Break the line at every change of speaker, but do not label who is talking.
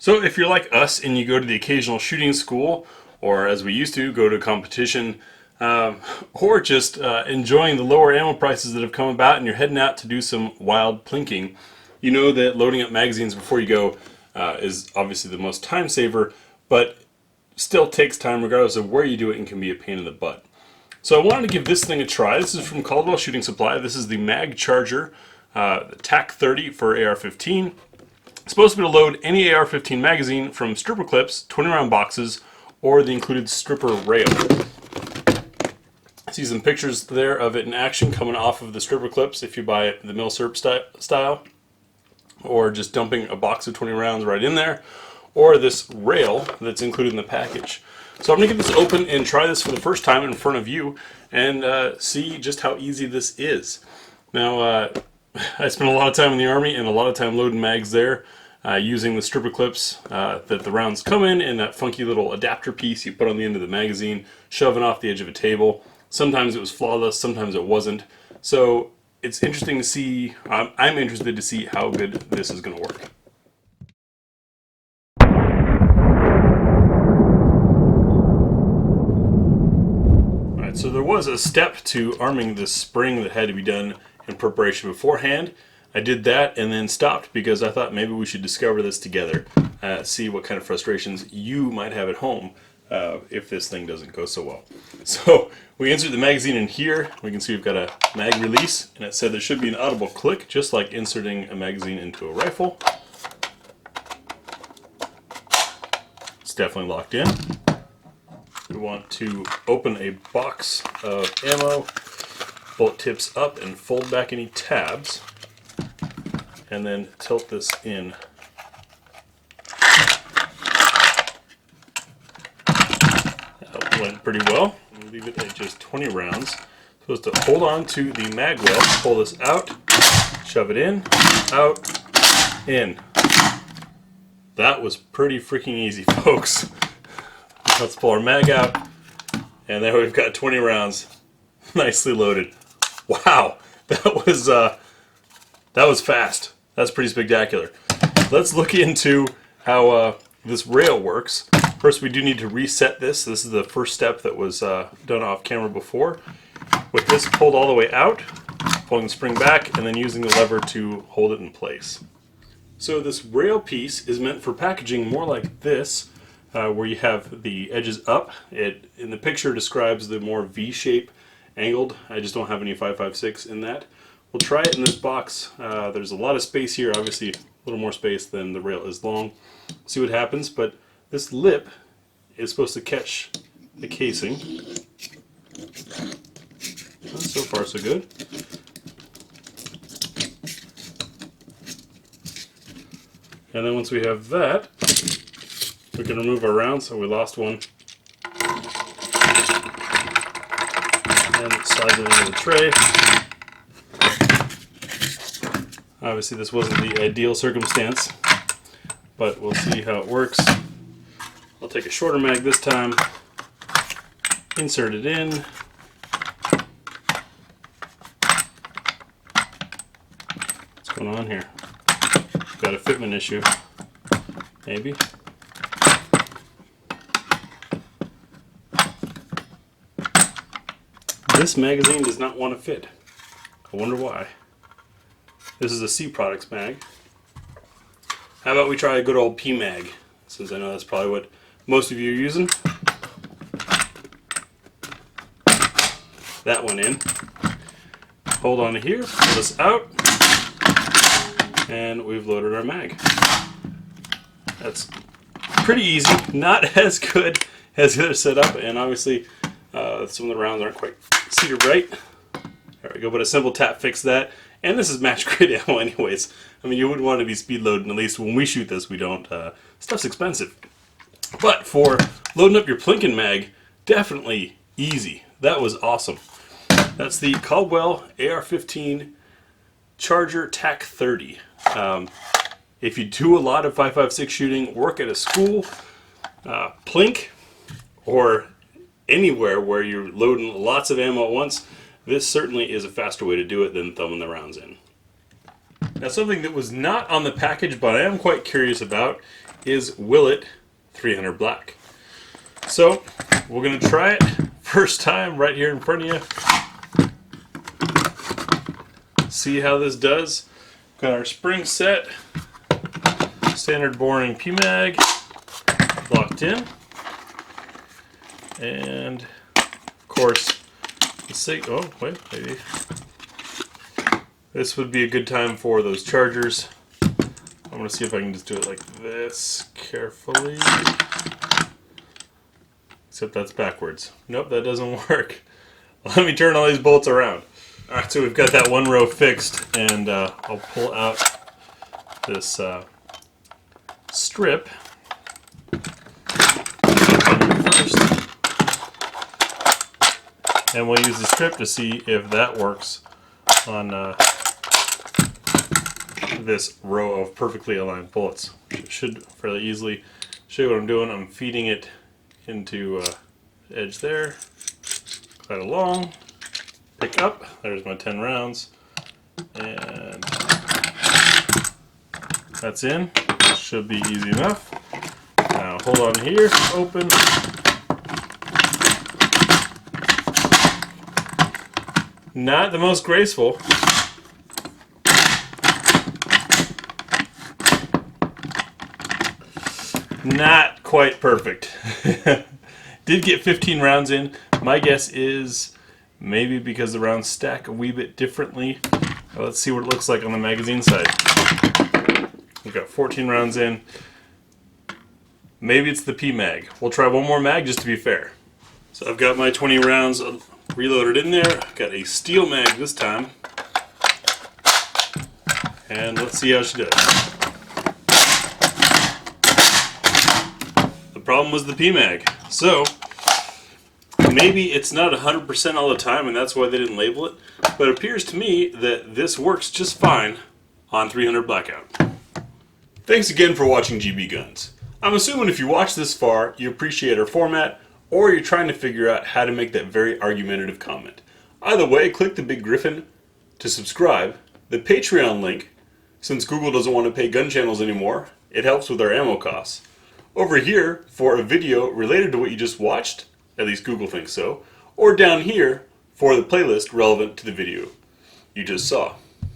So if you're like us and you go to the occasional shooting school, or as we used to, go to competition, or just enjoying the lower ammo prices that have come about and you're heading out to do some wild plinking, you know that loading up magazines before you go is obviously the most time saver, but still takes time regardless of where you do it and can be a pain in the butt. So I wanted to give this thing a try. This is from Caldwell Shooting Supply. This is the Mag Charger, the Tac-30 for AR-15. It's supposed to be able to load any AR-15 magazine from stripper clips, 20-round boxes, or the included stripper rail. I see some pictures there of it in action coming off of the stripper clips if you buy it the Milsurp style, or just dumping a box of 20 rounds right in there, or this rail that's included in the package. So I'm going to get this open and try this for the first time in front of you and see just how easy this is. Now, I spent a lot of time in the Army and a lot of time loading mags there, using the stripper clips that the rounds come in and that funky little adapter piece you put on the end of the magazine, shoving off the edge of a table. Sometimes it was flawless, sometimes it wasn't. So it's interesting to see, I'm interested to see how good this is going to work. Alright, so there was a step to arming this spring that had to be done in preparation beforehand. I did that and then stopped because I thought maybe we should discover this together, see what kind of frustrations you might have at home if this thing doesn't go so well. So we insert the magazine in here. We can see we've got a mag release, and it said there should be an audible click, just like inserting a magazine into a rifle. It's definitely locked in. We want to open a box of ammo, bullet tips up and fold back any tabs, and then tilt this in. That went pretty well. We'll leave it at just 20 rounds. Supposed to hold on to the mag well, pull this out, shove it in, out, in. That was pretty freaking easy, folks. Let's pull our mag out, and there we've got 20 rounds nicely loaded. Wow, that was fast. That's pretty spectacular. Let's look into how this rail works. First, we do need to reset this. This is the first step that was done off camera before. With this pulled all the way out, pulling the spring back, and then using the lever to hold it in place. So this rail piece is meant for packaging more like this, where you have the edges up. It, in the picture, describes the more V-shape angled. I just don't have any 5.56 in that. We'll try it in this box. There's a lot of space here, obviously a little more space than the rail is long. See what happens, but this lip is supposed to catch the casing. So far so good. And then once we have that, we can remove our round. So we lost one. And slide it into the tray. Obviously this wasn't the ideal circumstance, but we'll see how it works. I'll take a shorter mag this time, insert it in. What's going on here? Got a fitment issue, maybe. This magazine does not want to fit. I wonder why. This is a C Products mag. How about we try a good old P mag, since I know that's probably what most of you are using. That one in. Hold on to here, pull this out, and we've loaded our mag. That's pretty easy, not as good as the other setup, and obviously some of the rounds aren't quite seated right. There we go, but a simple tap fixed that. And this is match grade ammo anyways. I mean, you wouldn't want to be speed loading, at least when we shoot this, we don't. Stuff's expensive. But for loading up your plinking mag, definitely easy. That was awesome. That's the Caldwell AR-15 Charger Tac-30. If you do a lot of 5.56 shooting, work at a school, plink, or anywhere where you're loading lots of ammo at once, this certainly is a faster way to do it than thumbing the rounds in. Now, something that was not on the package, but I am quite curious about, is Willet 300 Black. So we're going to try it first time right here in front of you. See how this does. Got our spring set, standard boring PMag locked in, and of course oh wait, maybe this would be a good time for those chargers. I'm going to see if I can just do it like this carefully. Except that's backwards. Nope, that doesn't work. Let me turn all these bolts around. Alright, so we've got that one row fixed, and I'll pull out this strip first. And we'll use the strip to see if that works on this row of perfectly aligned bullets. It should fairly easily show you what I'm doing. I'm feeding it into the edge there, glide along, pick up, there's my 10 rounds, and that's in. Should be easy enough. Now hold on here, open, not the most graceful. Not quite perfect. Did get 15 rounds in. My guess is maybe because the rounds stack a wee bit differently. Let's see what it looks like on the magazine side. We've got 14 rounds in. Maybe it's the PMag. We'll try one more mag just to be fair. So I've got my 20 rounds reloaded in there. I've got a steel mag this time. And let's see how she does. Problem was the PMag. So maybe it's not 100% all the time and that's why they didn't label it, but it appears to me that this works just fine on 300 Blackout. Thanks again for watching GBGuns. I'm assuming if you watched this far you appreciate our format, or you're trying to figure out how to make that very argumentative comment. Either way, click the big griffin to subscribe. The Patreon link, since Google doesn't want to pay gun channels anymore, it helps with our ammo costs. Over here for a video related to what you just watched, at least Google thinks so, or down here for the playlist relevant to the video you just saw.